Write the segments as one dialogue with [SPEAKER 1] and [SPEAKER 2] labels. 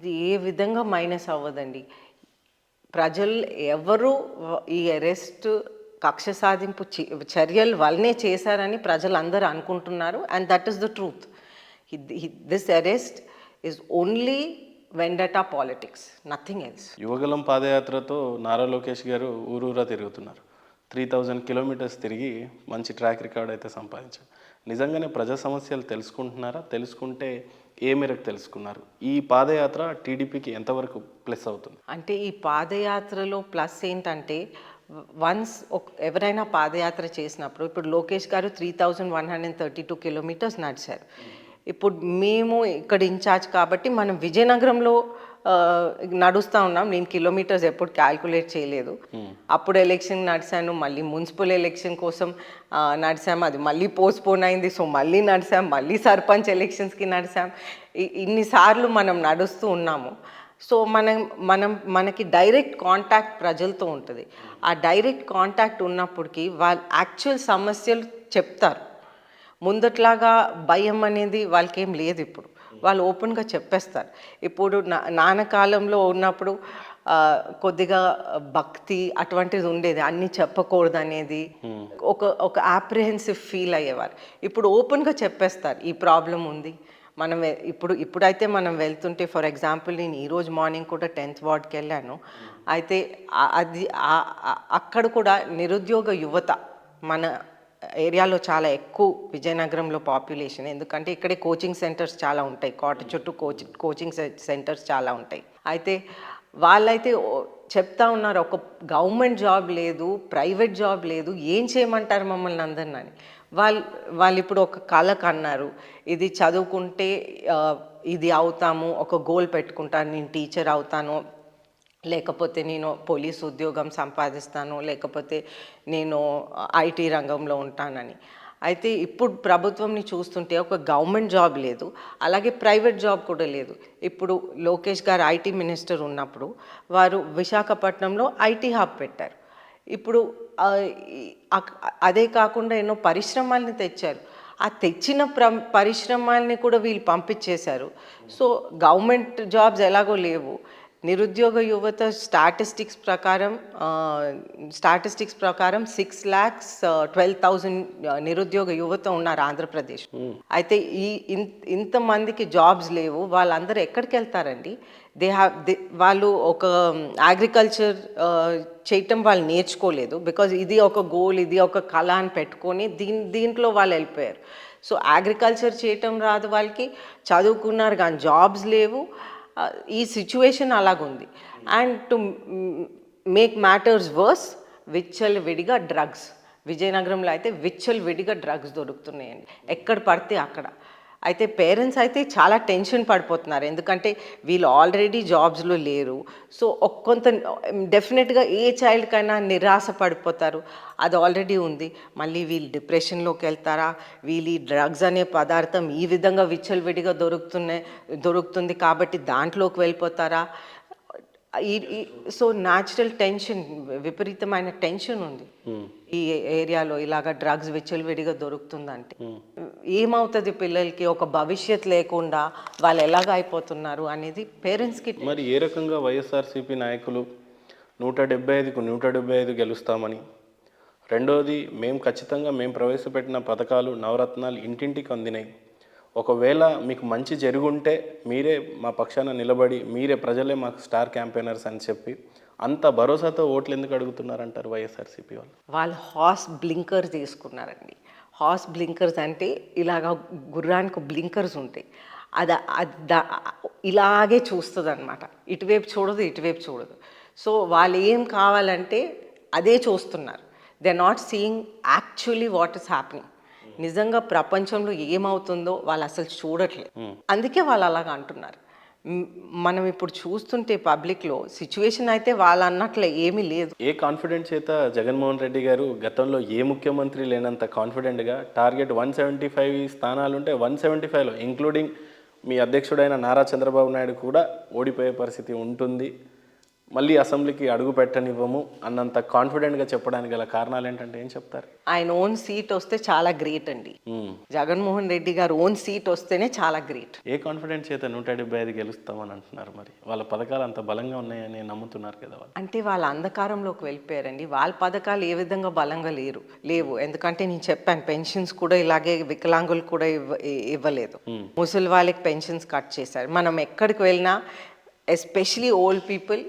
[SPEAKER 1] ఇది ఏ విధంగా మైనస్ అవ్వదండి. ప్రజలు ఎవరు ఈ అరెస్ట్ కక్ష సాధింపు చర్యలు వల్లనే చేశారని ప్రజలందరూ అనుకుంటున్నారు. And that is the truth. This arrest is only vendetta politics, nothing else.
[SPEAKER 2] Yuvagalam పాదయాత్రతో నారా లోకేష్ గారు ఊరూరా తిరుగుతున్నారు. 3000 కిలోమీటర్స్ తిరిగి మంచి ట్రాక్ రికార్డ్ అయితే సంపాదించారు. నిజంగానే ప్రజా సమస్యలు తెలుసుకుంటున్నారా? తెలుసుకుంటే ఏ మేరకు తెలుసుకున్నారు? ఈ పాదయాత్ర టీడీపీకి ఎంతవరకు ప్లస్ అవుతుంది?
[SPEAKER 1] అంటే ఈ పాదయాత్రలో ప్లస్ ఏంటంటే, వన్స్ ఎవరైనా పాదయాత్ర చేసినప్పుడు, ఇప్పుడు లోకేష్ గారు 3132 కిలోమీటర్స్ నడిచారు. ఇప్పుడు మేము ఇక్కడ ఇన్ఛార్జ్ కాబట్టి మనం విజయనగరంలో నడుస్తూ ఉన్నాం. నేను కిలోమీటర్స్ ఎప్పుడు క్యాల్కులేట్ చేయలేదు. అప్పుడు ఎలక్షన్ నడిచాను, మళ్ళీ మున్సిపల్ ఎలక్షన్ కోసం నడిచాము, అది మళ్ళీ పోస్ట్పోన్ అయింది. సో మళ్ళీ నడిచాం, మళ్ళీ సర్పంచ్ ఎలక్షన్స్కి నడిచాం. ఇన్నిసార్లు మనం నడుస్తూ ఉన్నాము. సో మనకి డైరెక్ట్ కాంటాక్ట్ ప్రజలతో ఉంటుంది. ఆ డైరెక్ట్ కాంటాక్ట్ ఉన్నప్పటికీ వాళ్ళు యాక్చువల్ సమస్యలు చెప్తారు. ముందట్లాగా భయం అనేది వాళ్ళకి ఏం లేదు. ఇప్పుడు వాళ్ళు ఓపెన్గా చెప్పేస్తారు. ఇప్పుడు నాన్నకాలంలో ఉన్నప్పుడు కొద్దిగా భక్తి అటువంటిది ఉండేది, అన్నీ చెప్పకూడదు అనేది ఒక అప్రిహెన్సివ్ ఫీల్ అయ్యేవారు. ఇప్పుడు ఓపెన్గా చెప్పేస్తారు, ఈ ప్రాబ్లం ఉంది. మనం ఇప్పుడైతే మనం వెళ్తుంటే, ఫర్ ఎగ్జాంపుల్ నేను ఈరోజు మార్నింగ్ కూడా 10th వార్డ్కి వెళ్ళాను. అయితే అది అక్కడ కూడా నిరుద్యోగ యువత మన ఏరియాలో చాలా ఎక్కువ, విజయనగరంలో పాపులేషన్. ఎందుకంటే ఇక్కడే కోచింగ్ సెంటర్స్ చాలా ఉంటాయి, కోట చుట్టూ కోచింగ్ సెంటర్స్ చాలా ఉంటాయి. అయితే వాళ్ళైతే చెప్తా ఉన్నారు, ఒక గవర్నమెంట్ జాబ్ లేదు, ప్రైవేట్ జాబ్ లేదు, ఏం చేయమంటారు మమ్మల్ని అందరిని అని. వాళ్ళు ఇప్పుడు ఒక కళ కన్నారు, ఇది చదువుకుంటే ఇది అవుతాము, ఒక గోల్ పెట్టుకుంటాను, నేను టీచర్ అవుతాను, లేకపోతే నేను పోలీస్ ఉద్యోగం సంపాదిస్తాను, లేకపోతే నేను ఐటీ రంగంలో ఉంటానని. అయితే ఇప్పుడు ప్రభుత్వంని చూస్తుంటే ఒక గవర్నమెంట్ జాబ్ లేదు, అలాగే ప్రైవేట్ జాబ్ కూడా లేదు. ఇప్పుడు లోకేష్ గారు ఐటీ మినిస్టర్ ఉన్నప్పుడు వారు విశాఖపట్నంలో ఐటీ హబ్ పెట్టారు. ఇప్పుడు అదే కాకుండా ఎన్నో పరిశ్రమల్ని తెచ్చారు. ఆ తెచ్చిన పరిశ్రమల్ని కూడా వీళ్ళు పంపించేశారు. సో గవర్నమెంట్ జాబ్స్ ఎలాగో లేవు. నిరుద్యోగ యువత స్టాటిస్టిక్స్ ప్రకారం 6,12,000 నిరుద్యోగ యువత ఉన్నారు ఆంధ్రప్రదేశ్. అయితే ఇంతమందికి జాబ్స్ లేవు. వాళ్ళందరూ ఎక్కడికి వెళ్తారండి? వాళ్ళు ఒక అగ్రికల్చర్ చేయటం వాళ్ళు నేర్చుకోలేదు. బికాజ్ ఇది ఒక గోల్, ఇది ఒక కళ అని పెట్టుకొని దీంట్లో వాళ్ళు వెళ్ళిపోయారు. సో అగ్రికల్చర్ చేయటం రాదు వాళ్ళకి, చదువుకున్నారు కానీ జాబ్స్ లేవు. ఈ సిచ్యువేషన్ అలాగుంది. And to make matters worse, విచ్చలవిడిగా డ్రగ్స్, విజయనగరంలో అయితే విచ్చలవిడిగా డ్రగ్స్ దొరుకుతున్నాయండి ఎక్కడ పడితే అక్కడ. అయితే పేరెంట్స్ అయితే చాలా టెన్షన్ పడిపోతున్నారు, ఎందుకంటే వీళ్ళు ఆల్రెడీ జాబ్స్లో లేరు. సో కొంత డెఫినెట్గా ఏ చైల్డ్కైనా నిరాశ పడిపోతారు, అది ఆల్రెడీ ఉంది. మళ్ళీ వీళ్ళు డిప్రెషన్లోకి వెళ్తారా, వీళ్ళు ఈ డ్రగ్స్ అనే పదార్థం ఈ విధంగా విచ్చలవిడిగా దొరుకుతుంది కాబట్టి దాంట్లోకి వెళ్ళిపోతారా? సో న్యాచురల్ టెన్షన్, విపరీతమైన టెన్షన్ ఉంది ఈ ఏరియాలో. ఇలాగ డ్రగ్స్ విచ్చలవిడిగా దొరుకుతుందంటే ఏమవుతుంది పిల్లలకి, ఒక భవిష్యత్ లేకుండా వాళ్ళు ఎలాగ అయిపోతున్నారు అనేది పేరెంట్స్కి.
[SPEAKER 2] మరి ఏ రకంగా వైఎస్ఆర్సీపీ నాయకులు 175కు 175 గెలుస్తామని, రెండోది మేము ప్రవేశపెట్టిన పథకాలు నవరత్నాలు ఇంటింటికి అందినాయి, ఒకవేళ మీకు మంచి జరుగుంటే మీరే మా పక్షాన నిలబడి ప్రజలే మాకు స్టార్ క్యాంపెయినర్స్ అని చెప్పి అంత భరోసాతో ఓట్లు ఎందుకు అడుగుతున్నారంటారు వైఎస్ఆర్సీపీ వాళ్ళు?
[SPEAKER 1] వాళ్ళు హార్స్ బ్లింకర్స్ తీసుకున్నారండి. హార్స్ బ్లింకర్స్ అంటే ఇలాగా గుర్రానికి బ్లింకర్స్ ఉంటాయి, ఇలాగే చూస్తుంది అనమాట, ఇటువైపు చూడదు. సో వాళ్ళు ఏం కావాలంటే అదే చూస్తున్నారు. They are not seeing actually what is happening. నిజంగా ప్రపంచంలో ఏమవుతుందో వాళ్ళు అసలు చూడట్లేదు. అందుకే వాళ్ళు అలాగ అంటున్నారు. మనం ఇప్పుడు చూస్తుంటే పబ్లిక్లో సిచ్యువేషన్ అయితే వాళ్ళు అన్నట్లే ఏమీ లేదు.
[SPEAKER 2] ఏ కాన్ఫిడెంట్ చేత జగన్మోహన్ రెడ్డి గారు గతంలో ఏ ముఖ్యమంత్రి లేనంత కాన్ఫిడెంట్గా టార్గెట్ 175 స్థానాలు ఉంటే 175లో ఇంక్లూడింగ్ మీ అధ్యక్షుడైన నారా చంద్రబాబు నాయుడు కూడా ఓడిపోయే పరిస్థితి ఉంటుంది, మళ్ళీ అసెంబ్లీకి అడుగు పెట్టనివ్వము అన్నంత కాన్ఫిడెంట్గా చెప్పడానికి గల కారణాలు ఏంటంటే ఏం చెప్తారు?
[SPEAKER 1] ఆయన ఓన్ సీట్ వస్తే చాలా గ్రేట్ అండి. జగన్మోహన్ రెడ్డి గారు ఓన్ సీట్ వస్తేనే చాలా గ్రేట్.
[SPEAKER 2] ఏ కాన్ఫిడెన్స్ చేత 175 గెలుస్తామని అంటున్నారు? మరి వాళ్ళ పథకాలు అంత బలంగా ఉన్నాయని నమ్ముతున్నారు కదా వాళ్ళు.
[SPEAKER 1] అంటే వాళ్ళ అంధకారంలోకి వెళ్ళిపోయారండి. వాళ్ళ పథకాలు ఏ విధంగా బలంగా లేవు. ఎందుకంటే నేను చెప్పాను, పెన్షన్స్ కూడా ఇలాగే వికలాంగులు కూడా ఇవ్వలేదు. ముసలి వాళ్ళకి పెన్షన్స్ కట్ చేశారు. మనం ఎక్కడికి వెళ్ళినా ఎస్పెషలీ ఓల్డ్ పీపుల్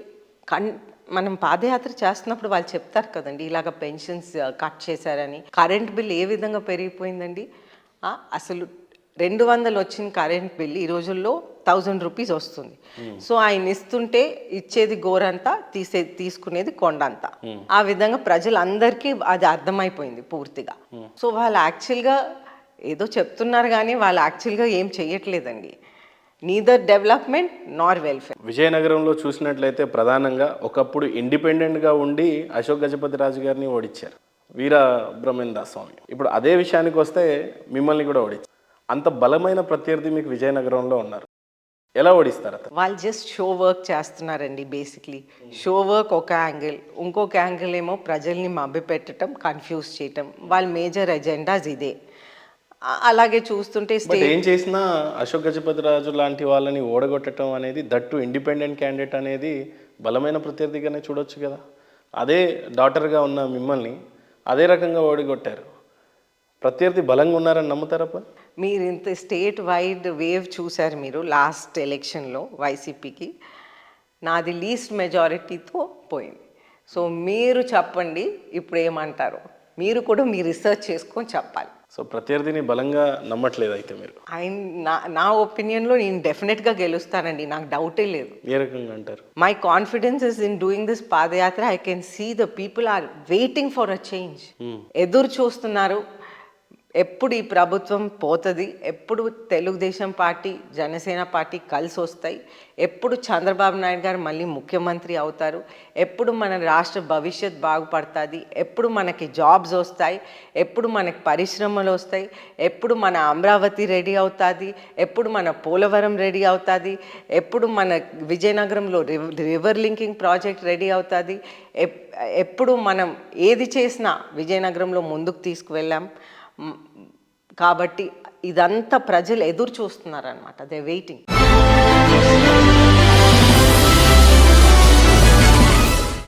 [SPEAKER 1] మనం పాదయాత్ర చేస్తున్నప్పుడు వాళ్ళు చెప్తారు కదండి, ఇలాగ పెన్షన్స్ కట్ చేశారని. కరెంట్ బిల్ ఏ విధంగా పెరిగిపోయిందండి. అసలు 200 వచ్చిన కరెంట్ బిల్ ఈ రోజుల్లో 1000 రూపీస్ వస్తుంది. సో ఆయన ఇస్తుంటే ఇచ్చేది గోరంతా, తీసుకునేది కొండంతా. ఆ విధంగా ప్రజలందరికీ అది అర్థమైపోయింది పూర్తిగా. సో వాళ్ళు యాక్చువల్గా ఏదో చెప్తున్నారు కానీ వాళ్ళు యాక్చువల్గా ఏం చెయ్యట్లేదండి. నీదర్ డెవలప్మెంట్ నార్ వెల్ఫేర్.
[SPEAKER 2] విజయనగరంలో చూసినట్లయితే ప్రధానంగా ఒకప్పుడు ఇండిపెండెంట్గా ఉండి అశోక్ గజపతి రాజు గారిని ఓడించారు, వీర బ్రహ్మేంద్ర స్వామి. ఇప్పుడు అదే విషయానికి వస్తే మిమ్మల్ని కూడా ఓడించారు. అంత బలమైన ప్రత్యర్థి మీకు విజయనగరంలో ఉన్నారు, ఎలా ఓడిస్తారు అతను?
[SPEAKER 1] వాళ్ళు జస్ట్ షో వర్క్ చేస్తున్నారండి. బేసిక్లీ షో వర్క్ ఒక యాంగిల్, ఇంకొక యాంగిల్ ఏమో ప్రజల్ని మభ్యపెట్టడం, కన్ఫ్యూజ్ చేయటం. వాళ్ళ మేజర్ ఎజెండాస్ ఇదే. అలాగే చూస్తుంటే
[SPEAKER 2] ఏం చేసినా అశోక్ గజపతి రాజు లాంటి వాళ్ళని ఓడగొట్టడం అనేది, దట్టు ఇండిపెండెంట్ క్యాండిడేట్ అనేది బలమైన ప్రత్యర్థిగానే చూడొచ్చు కదా. అదే డాటర్గా ఉన్న మిమ్మల్ని అదే రకంగా ఓడగొట్టారు. ప్రత్యర్థి బలంగా ఉన్నారని నమ్ముతారా?
[SPEAKER 1] మీరు ఇంత స్టేట్ వైడ్ వేవ్ చూశారు మీరు లాస్ట్ ఎలక్షన్లో వైసీపీకి. నాది లీస్ట్ మెజారిటీతో పోయింది. సో మీరు చెప్పండి ఇప్పుడు ఏమంటారు, మీరు కూడా మీ రీసెర్చ్ చేసుకొని చెప్పాలి.
[SPEAKER 2] సో ప్రత్యర్థిని బలంగా నమ్మట్లేదు అయితే మీరు?
[SPEAKER 1] నా ఒపీనియన్లో నేను డెఫినెట్గా గెలుస్తానండి, నాకు డౌటే లేదు.
[SPEAKER 2] ఏ రకంగా అంటారు?
[SPEAKER 1] My confidence is in doing this padayatra. I can see the people are waiting for a change. ఎదురు చూస్తున్నారు ఎప్పుడు ఈ ప్రభుత్వం పోతుంది, ఎప్పుడు తెలుగుదేశం పార్టీ జనసేన పార్టీ కలిసి వస్తాయి, ఎప్పుడు చంద్రబాబు నాయుడు గారు మళ్ళీ ముఖ్యమంత్రి అవుతారు, ఎప్పుడు మన రాష్ట్ర భవిష్యత్ బాగుపడుతుంది, ఎప్పుడు మనకి జాబ్స్ వస్తాయి, ఎప్పుడు మనకి పరిశ్రమలు వస్తాయి, ఎప్పుడు మన అమరావతి రెడీ అవుతుంది, ఎప్పుడు మన పోలవరం రెడీ అవుతుంది, ఎప్పుడు మన విజయనగరంలో రివర్ లింకింగ్ ప్రాజెక్ట్ రెడీ అవుతుంది, ఎప్పుడు మనం ఏది చేసినా విజయనగరంలో ముందుకు తీసుకువెళ్ళాం. కాబట్టి ఇదంతా ప్రజలు ఎదురు చూస్తున్నారనమాట. They waiting.